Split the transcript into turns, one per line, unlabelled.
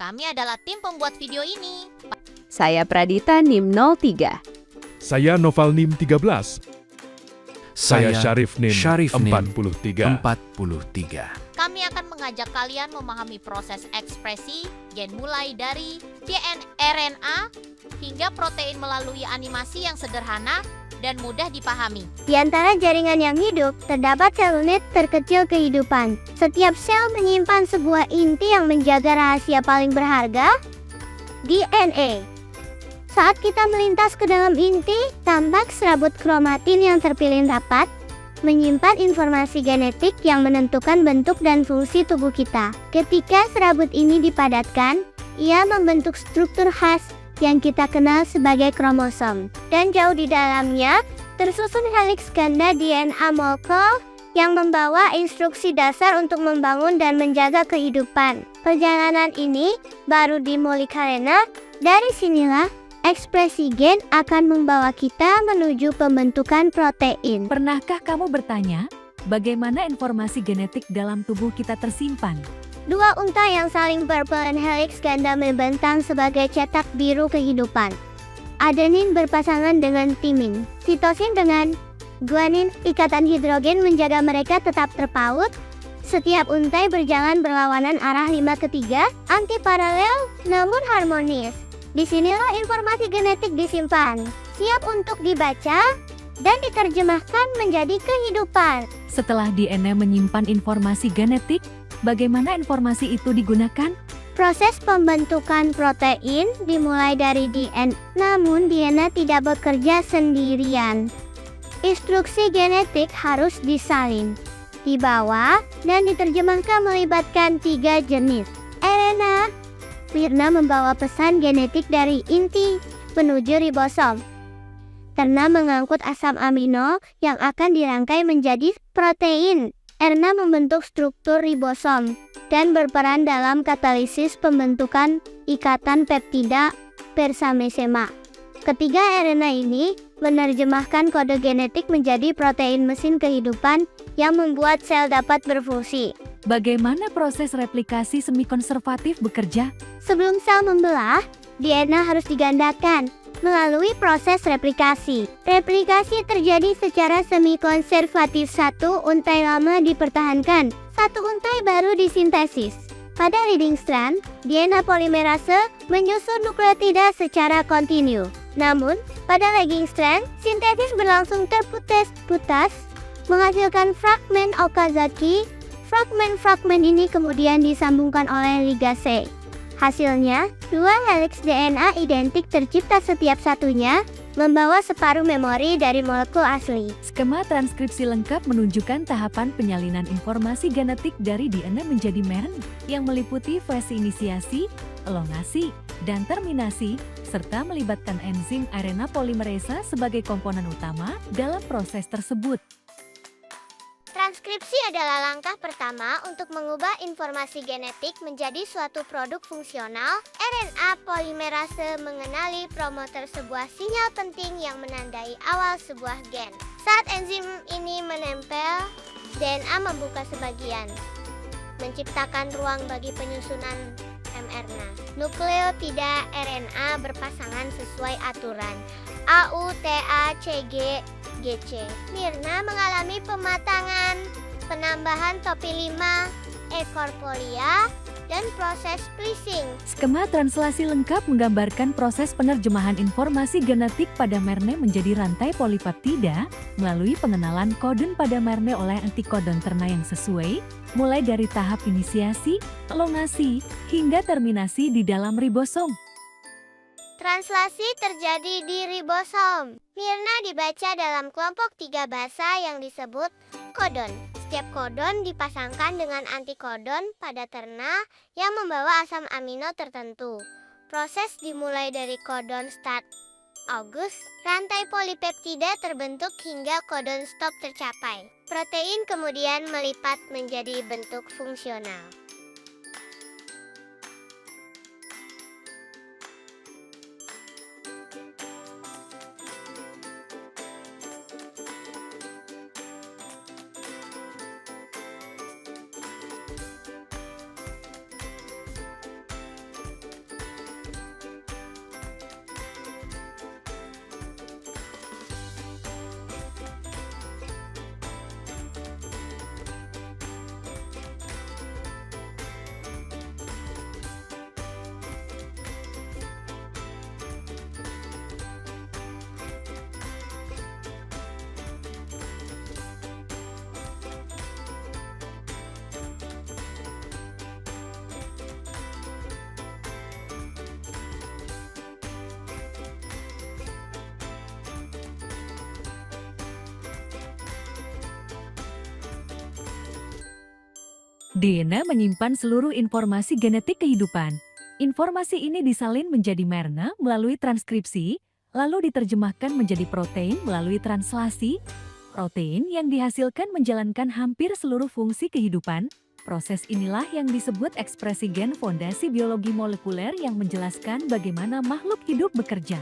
Kami adalah tim pembuat video ini.
Saya Pradita NIM 03.
Saya Noval NIM 13. Saya Syarif NIM 43.
Kami akan mengajak kalian memahami proses ekspresi gen mulai dari DNA hingga protein melalui animasi yang sederhana dan mudah dipahami.
Di antara jaringan yang hidup, terdapat sel unit terkecil kehidupan. Setiap sel menyimpan sebuah inti yang menjaga rahasia paling berharga, DNA. Saat kita melintas ke dalam inti, tampak serabut kromatin yang terpilih rapat, menyimpan informasi genetik yang menentukan bentuk dan fungsi tubuh kita. Ketika serabut ini dipadatkan, ia membentuk struktur khas yang kita kenal sebagai kromosom. Dan jauh di dalamnya, tersusun heliks ganda DNA molekul yang membawa instruksi dasar untuk membangun dan menjaga kehidupan. Perjalanan ini baru dimulai karena dari sinilah ekspresi gen akan membawa kita menuju pembentukan protein.
Pernahkah kamu bertanya, bagaimana informasi genetik dalam tubuh kita tersimpan?
Dua unta yang saling berperan heliks ganda membentang sebagai cetak biru kehidupan. Adenin berpasangan dengan timin. Sitosin dengan guanin, ikatan hidrogen menjaga mereka tetap terpaut. Setiap untai berjalan berlawanan arah 5/3, antiparalel namun harmonis. Disinilah informasi genetik disimpan, siap untuk dibaca dan diterjemahkan menjadi kehidupan.
Setelah DNA menyimpan informasi genetik, bagaimana informasi itu digunakan?
Proses pembentukan protein dimulai dari DNA, namun DNA tidak bekerja sendirian. Instruksi genetik harus disalin, dibawa, dan diterjemahkan melibatkan 3 jenis. RNA. Mirna membawa pesan genetik dari inti menuju ribosom. Terna mengangkut asam amino yang akan dirangkai menjadi protein. RNA membentuk struktur ribosom dan berperan dalam katalisis pembentukan ikatan peptida bersama-sama. Ketiga RNA ini menerjemahkan kode genetik menjadi protein mesin kehidupan yang membuat sel dapat berfungsi.
Bagaimana proses replikasi semi-konservatif bekerja?
Sebelum sel membelah, DNA harus digandakan melalui proses replikasi. Replikasi terjadi secara semi-konservatif. Satu untai lama dipertahankan, satu untai baru disintesis. Pada leading strand, DNA polimerase menyusun nukleotida secara kontinu. Namun, pada lagging strand, sintesis berlangsung terputus-putus, menghasilkan fragmen Okazaki. Fragmen-fragmen ini kemudian disambungkan oleh ligase. Hasilnya, 2 heliks DNA identik tercipta setiap satunya, membawa separuh memori dari molekul asli.
Skema transkripsi lengkap menunjukkan tahapan penyalinan informasi genetik dari DNA menjadi mRNA yang meliputi fase inisiasi, elongasi, dan terminasi, serta melibatkan enzim RNA polimerase sebagai komponen utama dalam proses tersebut.
Transkripsi adalah langkah pertama untuk mengubah informasi genetik menjadi suatu produk fungsional. RNA polimerase mengenali promoter sebuah sinyal penting yang menandai awal sebuah gen. Saat enzim ini menempel, DNA membuka sebagian, menciptakan ruang bagi penyusunan mRNA. Nukleotida RNA berpasangan sesuai aturan AUTACG GC. Mirna mengalami pematangan, penambahan topi 5 ekor polia, dan proses splicing.
Skema translasi lengkap menggambarkan proses penerjemahan informasi genetik pada mRNA menjadi rantai polipeptida melalui pengenalan kodon pada mRNA oleh antikodon terna yang sesuai, mulai dari tahap inisiasi, elongasi, hingga terminasi di dalam ribosom.
Translasi terjadi di ribosom. Mirna dibaca dalam kelompok 3 basa yang disebut kodon. Setiap kodon dipasangkan dengan antikodon pada terna yang membawa asam amino tertentu. Proses dimulai dari kodon start August, rantai polipeptida terbentuk hingga kodon stop tercapai. Protein kemudian melipat menjadi bentuk fungsional.
DNA menyimpan seluruh informasi genetik kehidupan. Informasi ini disalin menjadi RNA melalui transkripsi, lalu diterjemahkan menjadi protein melalui translasi. Protein yang dihasilkan menjalankan hampir seluruh fungsi kehidupan. Proses inilah yang disebut ekspresi gen, fondasi biologi molekuler yang menjelaskan bagaimana makhluk hidup bekerja.